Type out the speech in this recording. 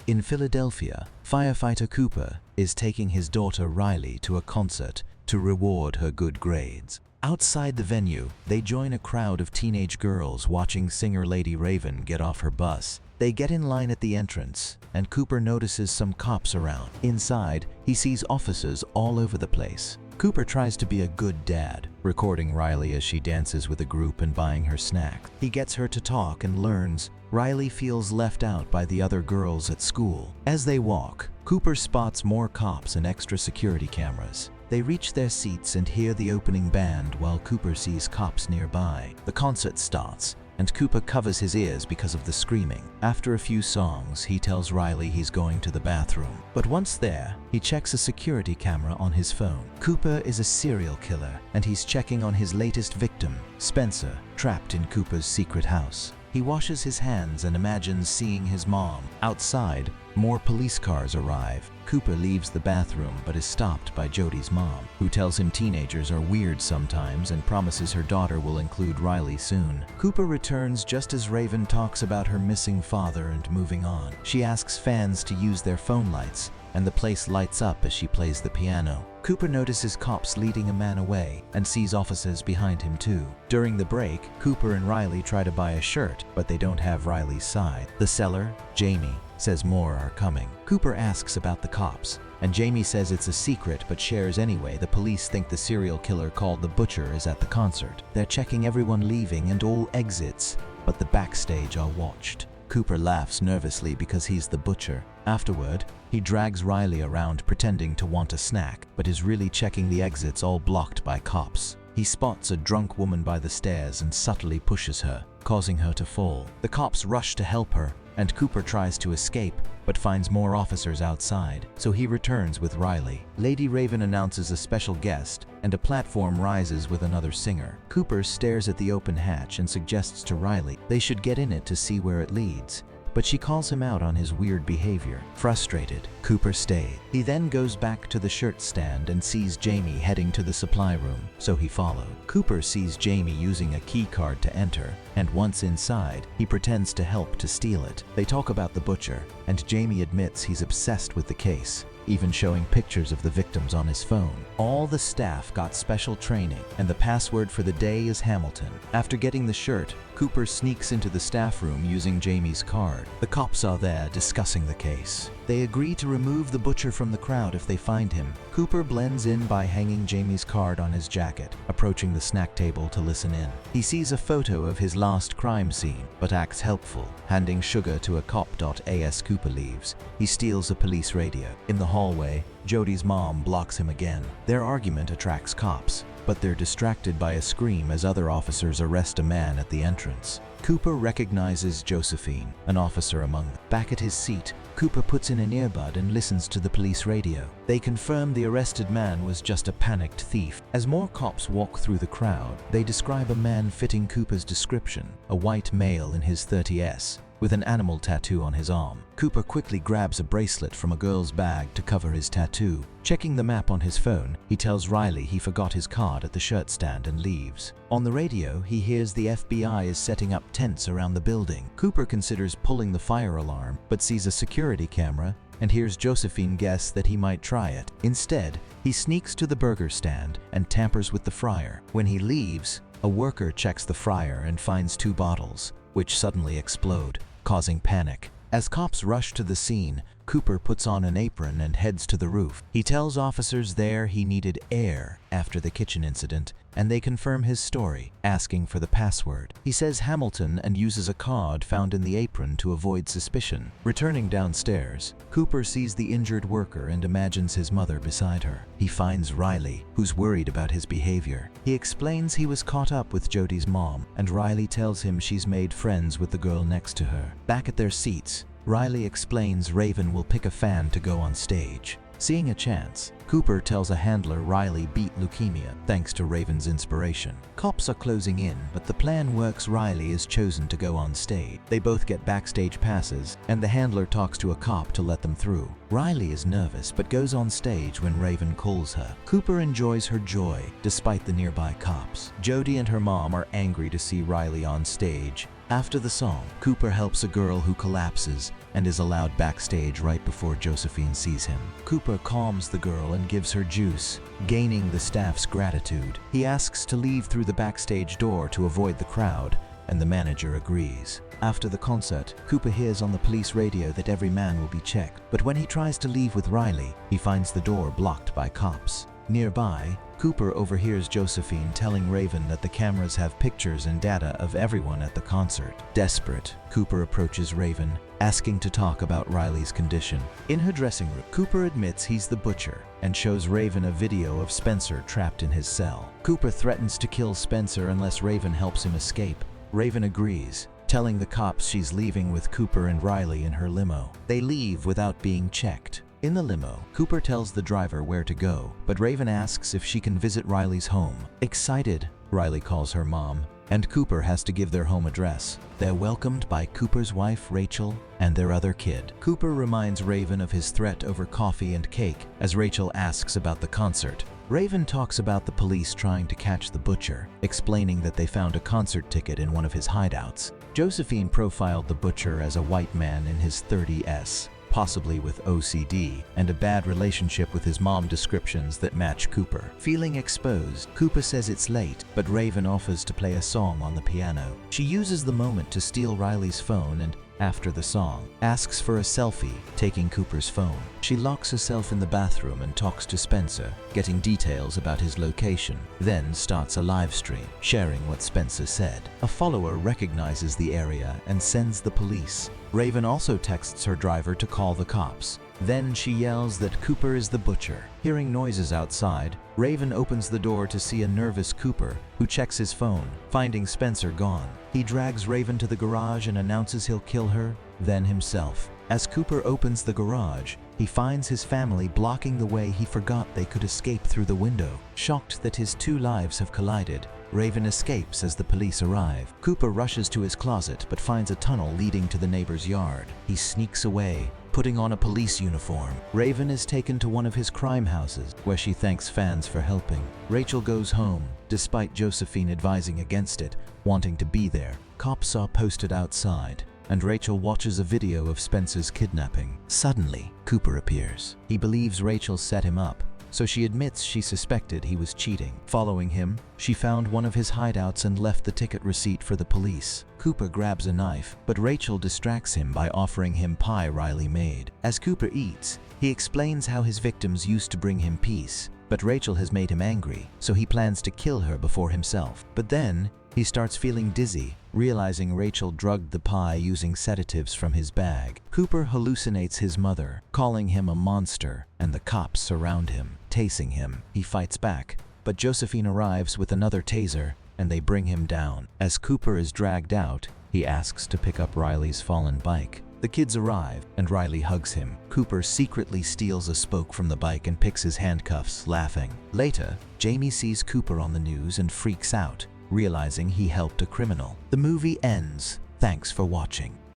In Philadelphia, firefighter Cooper is taking his daughter Riley to a concert to reward her good grades. Outside the venue, they join a crowd of teenage girls watching singer Lady Raven get off her bus. They get in line at the entrance, and Cooper notices some cops around. Inside, he sees officers all over the place. Cooper tries to be a good dad, recording Riley as she dances with a group and buying her snacks. He gets her to talk and learns Riley feels left out by the other girls at school. As they walk, Cooper spots more cops and extra security cameras. They reach their seats and hear the opening band while Cooper sees cops nearby. The concert starts, and Cooper covers his ears because of the screaming. After a few songs, he tells Riley he's going to the bathroom. But once there, he checks a security camera on his phone. Cooper is a serial killer, and he's checking on his latest victim, Spencer, trapped in Cooper's secret house. He washes his hands and imagines seeing his mom. Outside, more police cars arrive. Cooper leaves the bathroom but is stopped by Jody's mom, who tells him teenagers are weird sometimes and promises her daughter will include Riley soon. Cooper returns just as Raven talks about her missing father and moving on. She asks fans to use their phone lights, and the place lights up as she plays the piano. Cooper notices cops leading a man away and sees officers behind him too. During the break, Cooper and Riley try to buy a shirt, but they don't have Riley's side. The seller, Jamie, says more are coming. Cooper asks about the cops, and Jamie says it's a secret but shares anyway. The police think the serial killer called the Butcher is at the concert. They're checking everyone leaving and all exits, but the backstage are watched. Cooper laughs nervously because he's the Butcher. Afterward, he drags Riley around pretending to want a snack, but is really checking the exits all blocked by cops. He spots a drunk woman by the stairs and subtly pushes her, causing her to fall. The cops rush to help her, and Cooper tries to escape, but finds more officers outside, so he returns with Riley. Lady Raven announces a special guest, and a platform rises with another singer. Cooper stares at the open hatch and suggests to Riley they should get in it to see where it leads, but she calls him out on his weird behavior. Frustrated, Cooper stays. He then goes back to the shirt stand and sees Jamie heading to the supply room, so he followed. Cooper sees Jamie using a key card to enter, and once inside, he pretends to help to steal it. They talk about the Butcher, and Jamie admits he's obsessed with the case, even showing pictures of the victims on his phone. All the staff got special training, and the password for the day is Hamilton. After getting the shirt, Cooper sneaks into the staff room using Jamie's card. The cops are there discussing the case. They agree to remove the Butcher from the crowd if they find him. Cooper blends in by hanging Jamie's card on his jacket, approaching the snack table to listen in. He sees a photo of his last crime scene, but acts helpful, handing sugar to a cop. As Cooper leaves, he steals a police radio. In the hallway, Jody's mom blocks him again. Their argument attracts cops, but they're distracted by a scream as other officers arrest a man at the entrance. Cooper recognizes Josephine, an officer among them. Back at his seat, Cooper puts in an earbud and listens to the police radio. They confirm the arrested man was just a panicked thief. As more cops walk through the crowd, they describe a man fitting Cooper's description, a white male in his 30s, with an animal tattoo on his arm. Cooper quickly grabs a bracelet from a girl's bag to cover his tattoo. Checking the map on his phone, he tells Riley he forgot his card at the shirt stand and leaves. On the radio, he hears the FBI is setting up tents around the building. Cooper considers pulling the fire alarm, but sees a security camera and hears Josephine guess that he might try it. Instead, he sneaks to the burger stand and tampers with the fryer. When he leaves, a worker checks the fryer and finds 2 bottles, which suddenly explode, causing panic. As cops rush to the scene, Cooper puts on an apron and heads to the roof. He tells officers there he needed air after the kitchen incident, and they confirm his story, asking for the password. He says Hamilton and uses a card found in the apron to avoid suspicion. Returning downstairs, Cooper sees the injured worker and imagines his mother beside her. He finds Riley, who's worried about his behavior. He explains he was caught up with Jody's mom, and Riley tells him she's made friends with the girl next to her. Back at their seats, Riley explains Raven will pick a fan to go on stage. Seeing a chance, Cooper tells a handler Riley beat leukemia thanks to Raven's inspiration. Cops are closing in, but the plan works. Riley is chosen to go on stage. They both get backstage passes, and the handler talks to a cop to let them through. Riley is nervous but goes on stage when Raven calls her. Cooper enjoys her joy despite the nearby cops. Jody and her mom are angry to see Riley on stage. After the song, Cooper helps a girl who collapses and is allowed backstage right before Josephine sees him. Cooper calms the girl and gives her juice, gaining the staff's gratitude. He asks to leave through the backstage door to avoid the crowd, and the manager agrees. After the concert, Cooper hears on the police radio that every man will be checked, but when he tries to leave with Riley, he finds the door blocked by cops. Nearby, Cooper overhears Josephine telling Raven that the cameras have pictures and data of everyone at the concert. Desperate, Cooper approaches Raven, asking to talk about Riley's condition. In her dressing room, Cooper admits he's the butcher and shows Raven a video of Spencer trapped in his cell. Cooper threatens to kill Spencer unless Raven helps him escape. Raven agrees, telling the cops she's leaving with Cooper and Riley in her limo. They leave without being checked. In the limo, Cooper tells the driver where to go, but Raven asks if she can visit Riley's home. Excited, Riley calls her mom, and Cooper has to give their home address. They're welcomed by Cooper's wife, Rachel, and their other kid. Cooper reminds Raven of his threat over coffee and cake as Rachel asks about the concert. Raven talks about the police trying to catch the butcher, explaining that they found a concert ticket in one of his hideouts. Josephine profiled the butcher as a white man in his 30s, possibly with OCD, and a bad relationship with his mom, descriptions that match Cooper. Feeling exposed, Cooper says it's late, but Raven offers to play a song on the piano. She uses the moment to steal Riley's phone and, after the song, asks for a selfie, taking Cooper's phone. She locks herself in the bathroom and talks to Spencer, getting details about his location, then starts a live stream, sharing what Spencer said. A follower recognizes the area and sends the police. Raven also texts her driver to call the cops. Then she yells that Cooper is the butcher. Hearing noises outside, Raven opens the door to see a nervous Cooper, who checks his phone, finding Spencer gone. He drags Raven to the garage and announces he'll kill her, then himself. As Cooper opens the garage, he finds his family blocking the way. He forgot they could escape through the window. Shocked that his two lives have collided, Raven escapes as the police arrive. Cooper rushes to his closet but finds a tunnel leading to the neighbor's yard. He sneaks away, putting on a police uniform. Raven is taken to one of his crime houses, where she thanks fans for helping. Rachel goes home, despite Josephine advising against it, wanting to be there. Cops are posted outside, and Rachel watches a video of Spencer's kidnapping. Suddenly, Cooper appears. He believes Rachel set him up, so she admits she suspected he was cheating. Following him, she found one of his hideouts and left the ticket receipt for the police. Cooper grabs a knife, but Rachel distracts him by offering him pie Riley made. As Cooper eats, he explains how his victims used to bring him peace, but Rachel has made him angry, so he plans to kill her before himself. But then, he starts feeling dizzy, realizing Rachel drugged the pie using sedatives from his bag. Cooper hallucinates his mother, calling him a monster, and the cops surround him, tasing him. He fights back, but Josephine arrives with another taser, and they bring him down. As Cooper is dragged out, he asks to pick up Riley's fallen bike. The kids arrive, and Riley hugs him. Cooper secretly steals a spoke from the bike and picks his handcuffs, laughing. Later, Jamie sees Cooper on the news and freaks out, realizing he helped a criminal. The movie ends. Thanks for watching.